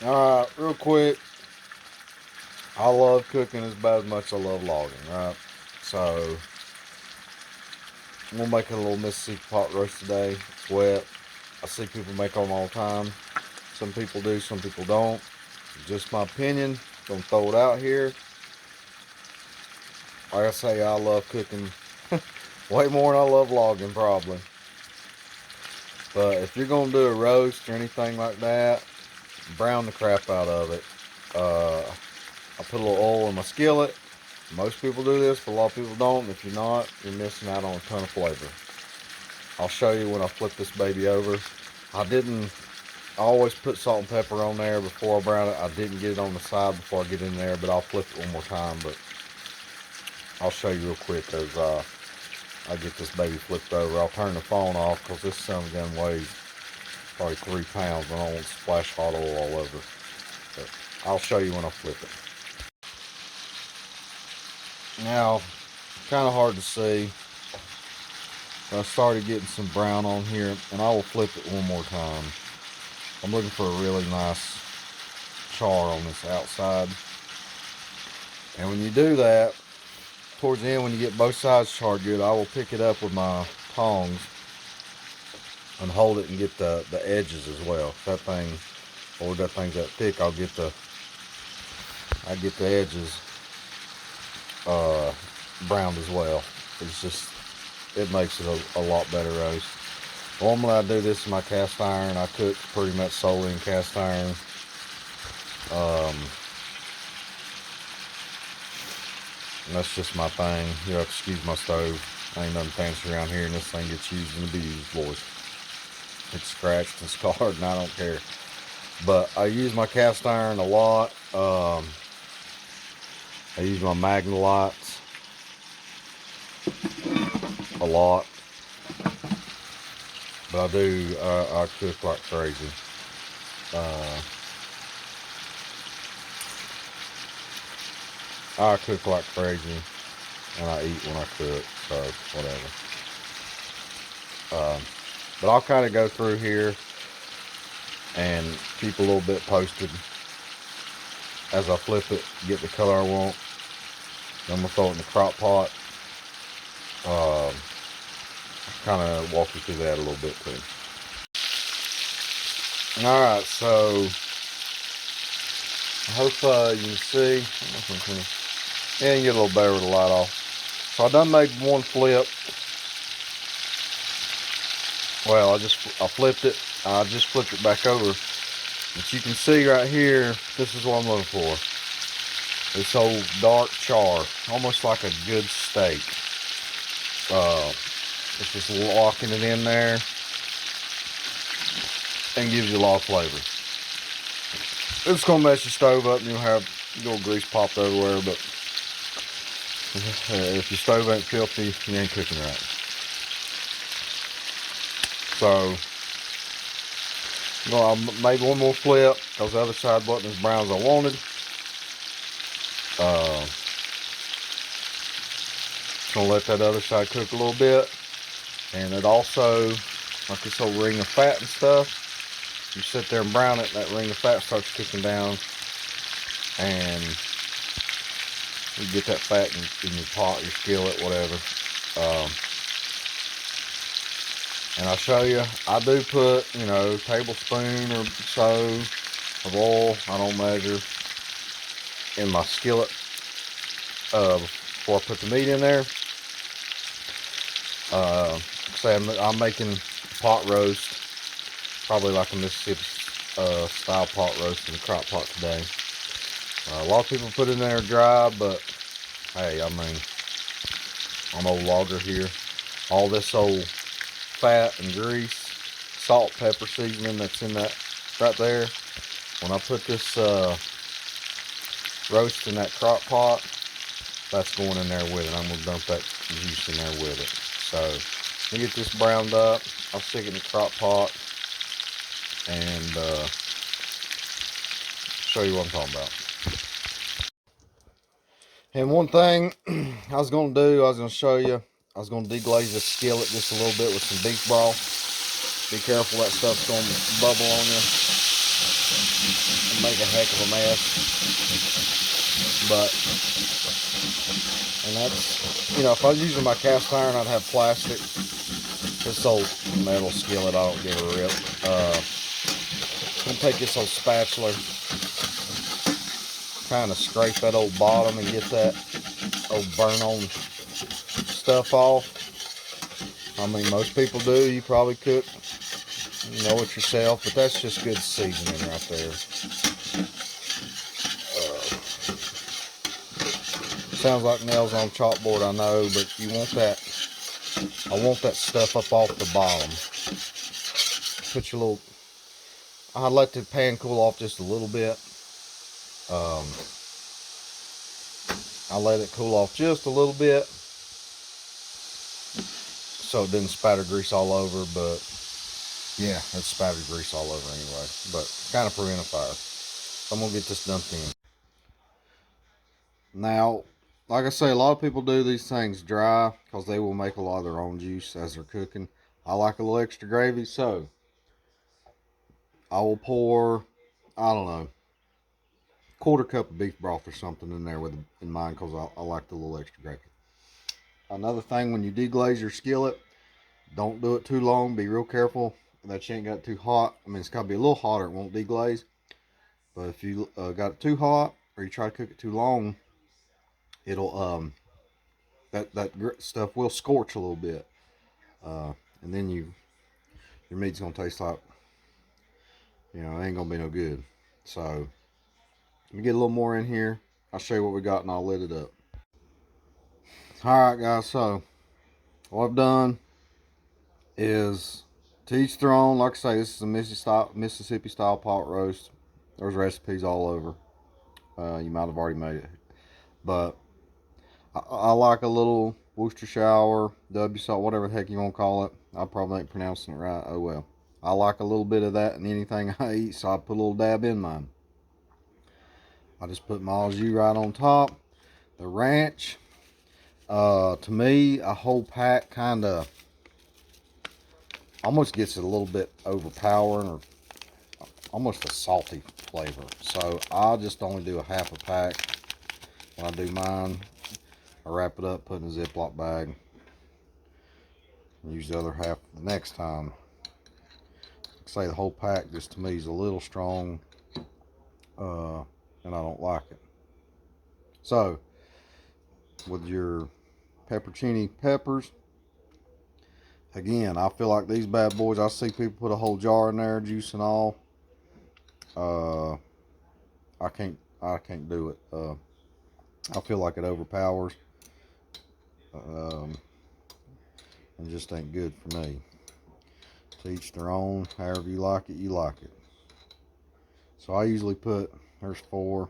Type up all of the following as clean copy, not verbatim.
Alright, real quick. I love cooking as bad as much as I love logging, right? So, I'm gonna make a little Mississippi pot roast today. It's wet. I see people make them all the time. Some people do, some people don't. Just my opinion. Gonna throw it out here. Like I say, I love cooking way more than I love logging, probably. But if you're gonna do a roast or anything like that, brown the crap out of it. I put a little oil in my skillet. Most people do this, but a lot of people don't. If you're not, you're missing out on a ton of flavor. I'll show you when I flip this baby over. I always put salt and pepper on there before I brown it. I didn't get it on the side before I get in there, but I'll flip it one more time. But I'll show you real quick as I get this baby flipped over. I'll turn the phone off because this son of a gun weighs probably 3 pounds. I don't want to splash hot oil all over. But I'll show you when I flip it. Now, kind of hard to see. I started getting some brown on here, and I will flip it one more time. I'm looking for a really nice char on this outside. And when you do that, towards the end when you get both sides charred good, I will pick it up with my tongs and hold it and get the edges as well. If that thing's that thick, I get the edges browned as well. It makes it a lot better roast. Normally I do this in my cast iron. I cook pretty much solely in cast iron. And that's just my thing. You have to excuse my stove. Ain't nothing fancy around here, and this thing gets used and abused, boys. It's scratched and scarred, and I don't care. But I use my cast iron a lot. I use my Magnolites a lot. But I cook like crazy. I cook like crazy, and I eat when I cook, so whatever. But I'll kind of go through here and keep a little bit posted as I flip it, get the color I want. Then I'm gonna throw it in the crock pot. Kind of walk you through that a little bit too. All right, so I hope you can see. Yeah, you can get a little better with the light off. So I done made one flip. Well, I flipped it. I just flipped it back over. But you can see right here, this is what I'm looking for. This old dark char, almost like a good steak. It's just locking it in there and gives you a lot of flavor. It's gonna mess your stove up and you'll have a little grease popped everywhere, but if your stove ain't filthy, you ain't cooking right. So, I made one more flip because the other side wasn't as brown as I wanted. Gonna let that other side cook a little bit, and it also, like this whole ring of fat and stuff, you sit there and brown it, that ring of fat starts cooking down, and you get that fat in your pot, your skillet, whatever. And I'll show you, I do put, tablespoon or so of oil, I don't measure, in my skillet before I put the meat in there. Say I'm making pot roast, probably like a Mississippi style pot roast in the crock pot today. A lot of people put it in there dry, but hey, I mean, I'm old logger here. All this old fat and grease, salt, pepper seasoning that's in that right there. When I put this roast in that crock pot, that's going in there with it. I'm going to dump that juice in there with it. So, let me get this browned up. I'll stick it in the crock pot and show you what I'm talking about. And one thing I was going to do, I was going to show you, I was going to deglaze the skillet just a little bit with some beef broth. Be careful, that stuff's going to bubble on you. and make a heck of a mess. But, and that's, you know, if I was using my cast iron, I'd have plastic. This old metal skillet, I don't give a rip. I'm gonna take this old spatula, kind of scrape that old bottom and get that old burn on stuff off. I mean, most people do. You probably cook, you know it yourself, but that's just good seasoning right there. Sounds like nails on chalkboard, I know, but you want that. I want that stuff up off the bottom. Put your little. I let the pan cool off just a little bit. I let it cool off just a little bit, so it didn't spatter grease all over. But yeah, it spattered grease all over anyway. But kind of prevent a fire. So I'm gonna get this dumped in. Now, like I say, a lot of people do these things dry because they will make a lot of their own juice as they're cooking. I like a little extra gravy, so I will pour, I don't know, quarter cup of beef broth or something in there in mine because I like the little extra gravy. Another thing, when you deglaze your skillet, don't do it too long. Be real careful that you ain't got it too hot. I mean, it's got to be a little hotter. It won't deglaze. But if you got it too hot or you try to cook it too long, it'll that stuff will scorch a little bit, and then your meat's gonna taste like, you know, it ain't gonna be no good. So let me get a little more in here. I'll show you what we got and I'll lit it up. All right, guys. So what I've done is, to each their own. Like I say, this is a Mississippi style pot roast. There's recipes all over. You might have already made it, but I like a little Worcestershire, W salt, whatever the heck you want to call it. I probably ain't pronouncing it right. Oh well. I like a little bit of that in anything I eat, so I put a little dab in mine. I just put my au jus right on top. The ranch, to me, a whole pack kind of almost gets it a little bit overpowering, or almost a salty flavor. So I just only do a half a pack when I do mine. I wrap it up, put it in a Ziploc bag, and use the other half the next time. Like I say, the whole pack just to me is a little strong, and I don't like it. So with your peppercini peppers, again, I feel like these bad boys, I see people put a whole jar in there, juice and all. I can't do it. I feel like it overpowers, and just ain't good for me. To each their own. However you like it, you like it. So I usually put, there's 4.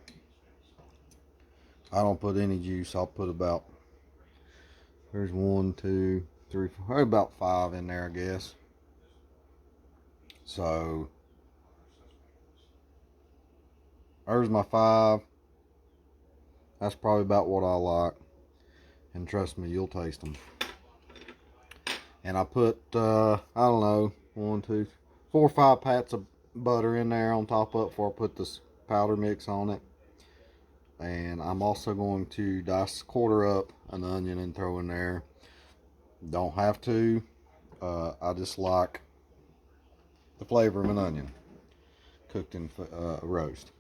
I don't put any juice. I'll put about, there's 1, 2, 3, 4, about 5 in there, I guess. So there's my 5. That's probably about what I like. And trust me, you'll taste them. And I put, I don't know, 1, 2, 4 or 5 pats of butter in there on top of it before I put this powder mix on it. And I'm also going to quarter up an onion and throw in there. Don't have to. I just like the flavor of an onion cooked in roast.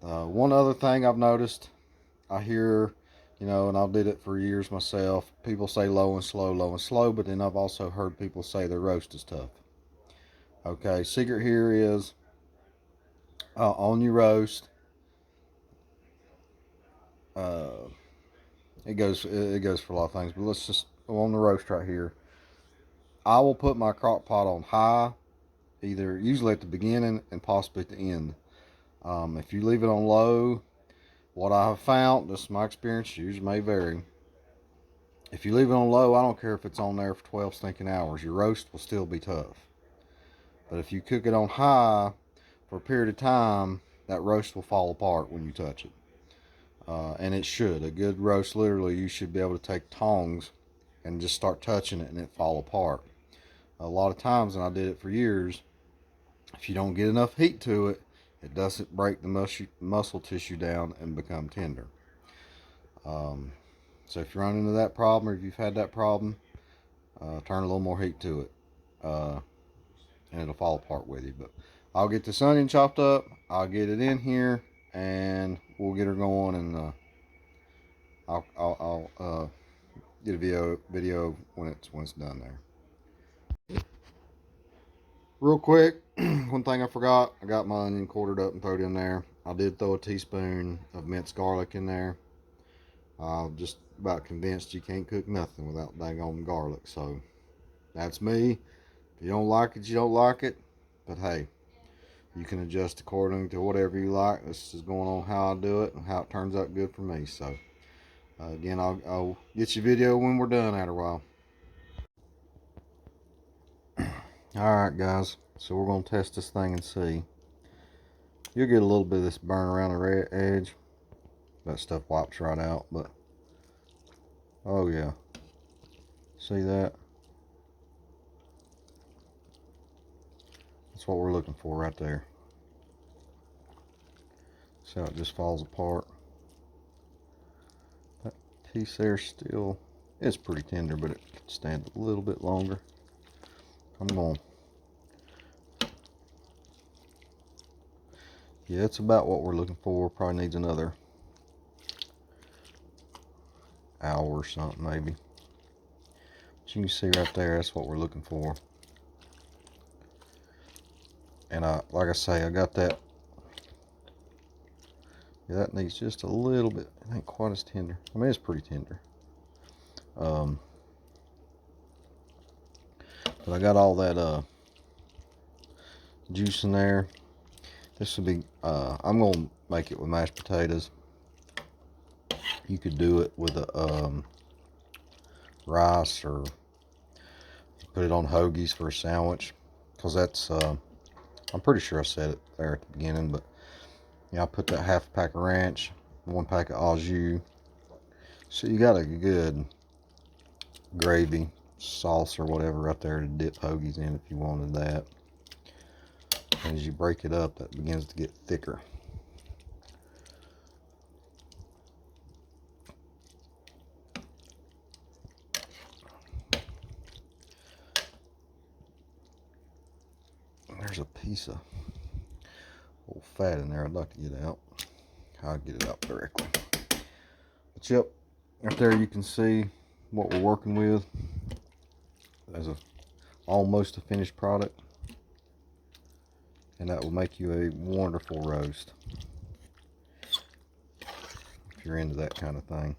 One other thing I've noticed, I hear, you know, and I did it for years myself, people say low and slow, but then I've also heard people say their roast is tough. Okay, secret here is, on your roast, it goes for a lot of things, but let's just go on the roast right here. I will put my crock pot on high, usually at the beginning and possibly at the end. If you leave it on low, what I have found, this is my experience, yours may vary. If you leave it on low, I don't care if it's on there for 12 stinking hours, your roast will still be tough. But if you cook it on high for a period of time, that roast will fall apart when you touch it. And it should. A good roast, literally, you should be able to take tongs and just start touching it and it fall apart. A lot of times, and I did it for years, if you don't get enough heat to it, It doesn't break the muscle tissue down and become tender. So if you run into that problem, or if you've had that problem, turn a little more heat to it, and it'll fall apart with you. But I'll get this onion chopped up, I'll get it in here, and we'll get her going, and I'll get a video when it's done there. Real quick, one thing I forgot, I got my onion quartered up and thrown in there. I did throw a teaspoon of minced garlic in there. I'm just about convinced you can't cook nothing without daggone garlic. So that's me. If you don't like it, you don't like it. But hey, you can adjust according to whatever you like. This is going on how I do it and how it turns out good for me. So again, I'll get you a video when we're done after a while. Alright guys, so we're going to test this thing and see. You'll get a little bit of this burn around the edge. That stuff wipes right out, but oh yeah. See that? That's what we're looking for right there. See how it just falls apart? That piece there still is pretty tender, but it could stand a little bit longer. Come on. Yeah, it's about what we're looking for. Probably needs another hour or something maybe. But you can see right there, that's what we're looking for. And like I say, I got that. Yeah, that needs just a little bit. It ain't quite as tender. I mean, it's pretty tender. But I got all that juice in there. This will be, I'm going to make it with mashed potatoes. You could do it with a rice, or put it on hoagies for a sandwich. Because that's, I'm pretty sure I said it there at the beginning, but yeah, I put that half a pack of ranch, 1 pack of au jus. So you got a good gravy sauce or whatever right there to dip hoagies in if you wanted that. And as you break it up, that begins to get thicker. There's a piece of old fat in there I'd like to get out. I'll get it out directly. But yep, right there you can see what we're working with as almost a finished product. And that will make you a wonderful roast if you're into that kind of thing.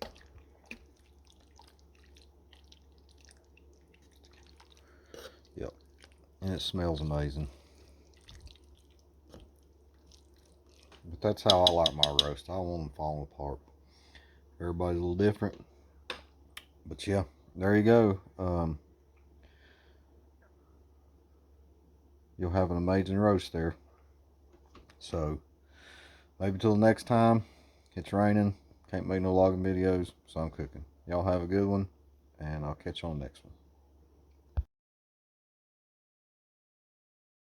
Yep, and it smells amazing. But that's how I like my roast. I don't want them falling apart. Everybody's a little different. But yeah, there you go. You'll have an amazing roast there. So maybe till the next time. It's raining. Can't make no logging videos, so I'm cooking. Y'all have a good one, and I'll catch you on the next one.